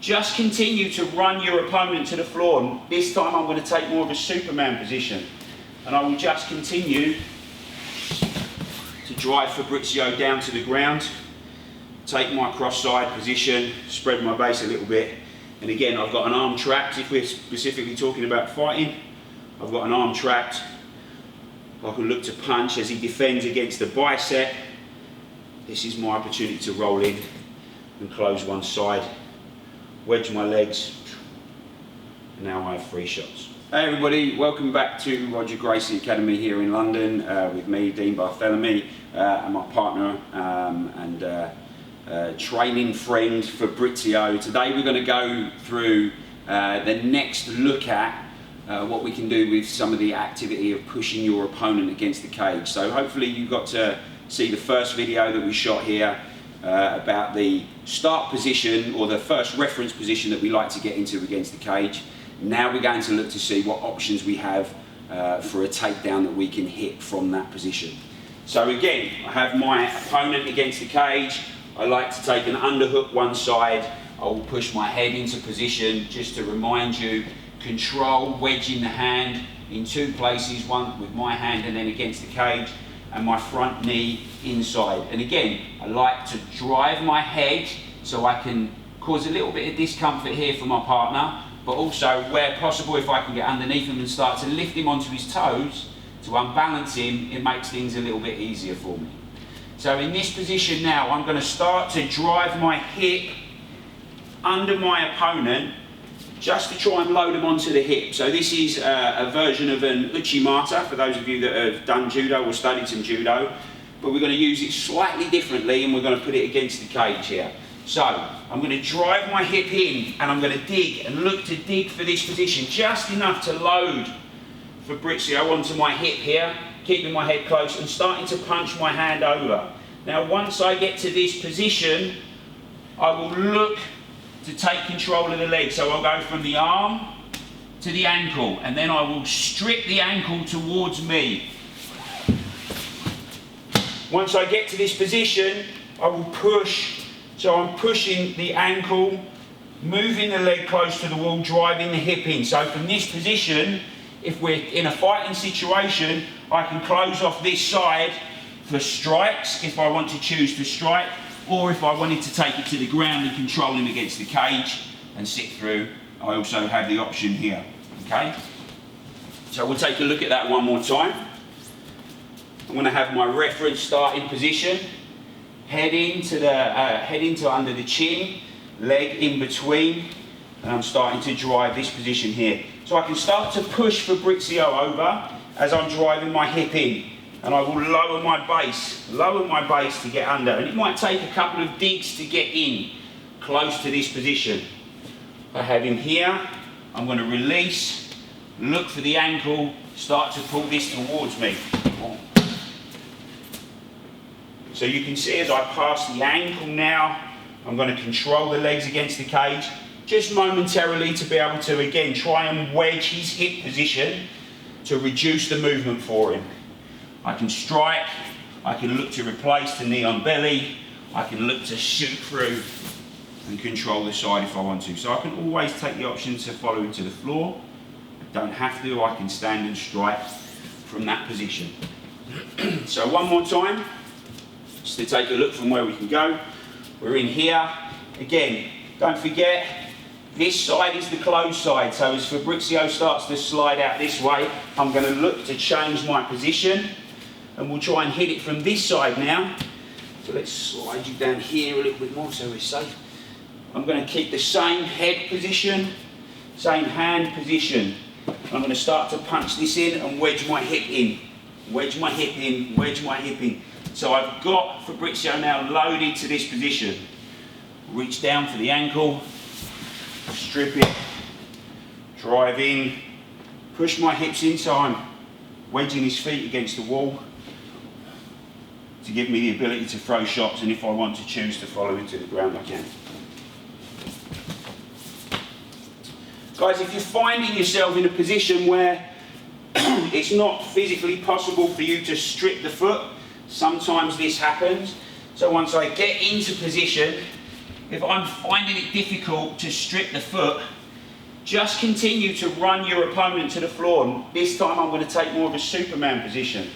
just continue to run your opponent to the floor. And this time I'm going to take more of a Superman position. And I will just continue to drive Fabrizio down to the ground, take my cross-side position, spread my base a little bit. And again, I've got an arm trapped. If we're specifically talking about fighting, I've got an arm trapped. I can look to punch as he defends against the bicep. This is my opportunity to roll in and close one side, wedge my legs, and now I have 3 shots. Hey everybody, welcome back to Roger Gracie Academy here in London with me, Dean Barthelemy, and my partner and training friend Fabrizio. Today we're going to go through the next look at what we can do with some of the activity of pushing your opponent against the cage. So hopefully you got to see the first video that we shot here about the start position, or the first reference position that we like to get into against the cage. Now we're going to look to see what options we have for a takedown that we can hit from that position. So again, I have my opponent against the cage. I like to take an underhook one side. I will push my head into position, just to remind you, control wedging the hand in 2 places, one with my hand and then against the cage, and my front knee inside. And again, I like to drive my head so I can cause a little bit of discomfort here for my partner, but also where possible, if I can get underneath him and start to lift him onto his toes to unbalance him, it makes things a little bit easier for me. So in this position now, I'm going to start to drive my hip under my opponent just to try and load them onto the hip. So this is a version of an uchimata for those of you that have done judo or studied some judo, but we're going to use it slightly differently and we're going to put it against the cage here. So I'm going to drive my hip in and I'm going to dig and look to dig for this position, just enough to load Fabrizio onto my hip here, keeping my head close and starting to punch my hand over. Now once I get to this position, I will look to take control of the leg. So I'll go from the arm to the ankle, and then I will strip the ankle towards me. Once I get to this position, I will push. So I'm pushing the ankle, moving the leg close to the wall, driving the hip in. So from this position, if we're in a fighting situation, I can close off this side for strikes if I want to choose to strike, or if I wanted to take it to the ground and control him against the cage and sit through, I also have the option here, okay? So we'll take a look at that one more time. I'm going to have my reference starting position, head into under the chin, leg in between, and I'm starting to drive this position here. So I can start to push Fabrizio over as I'm driving my hip in. And I will lower my base to get under. And it might take a couple of digs to get in close to this position. I have him here, I'm going to release, look for the ankle, start to pull this towards me. So you can see as I pass the ankle now, I'm going to control the legs against the cage, just momentarily, to be able to again try and wedge his hip position to reduce the movement for him. I can strike, I can look to replace the knee on belly, I can look to shoot through and control the side if I want to. So I can always take the option to follow him to the floor. I don't have to, I can stand and strike from that position. So one more time, just to take a look from where we can go. We're in here. Again, don't forget, this side is the closed side. So as Fabrizio starts to slide out this way, I'm going to look to change my position. And we'll try and hit it from this side now. So let's slide you down here a little bit more so we're safe. I'm going to keep the same head position, same hand position. I'm going to start to punch this in and wedge my hip in. Wedge my hip in, wedge my hip in. So I've got Fabrizio now loaded to this position. Reach down for the ankle, strip it, drive in, push my hips in so I'm wedging his feet against the wall, to give me the ability to throw shots, and if I want to choose to follow him to the ground, I can. Guys, if you're finding yourself in a position where it's not physically possible for you to strip the foot, sometimes this happens. So once I get into position, if I'm finding it difficult to strip the foot, just continue to run your opponent to the floor. And this time I'm going to take more of a Superman position.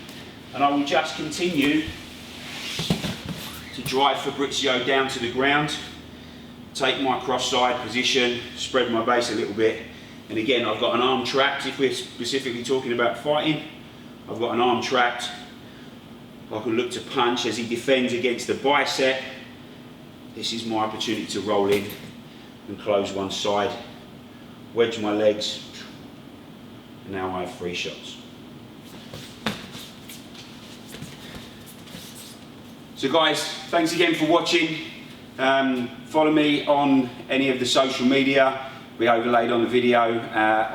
And I will just continue to drive Fabrizio down to the ground, take my cross-side position, spread my base a little bit. And again, I've got an arm trapped. If we're specifically talking about fighting, I've got an arm trapped. I can look to punch as he defends against the bicep. This is my opportunity to roll in and close one side, wedge my legs, and now I have 3 shots. So guys, thanks again for watching. Follow me on any of the social media we overlaid on the video,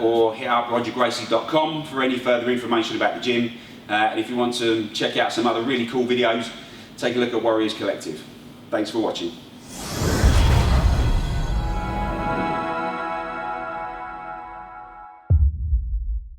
or hit up rogergracie.com for any further information about the gym. And if you want to check out some other really cool videos, take a look at Warriors Collective. Thanks for watching.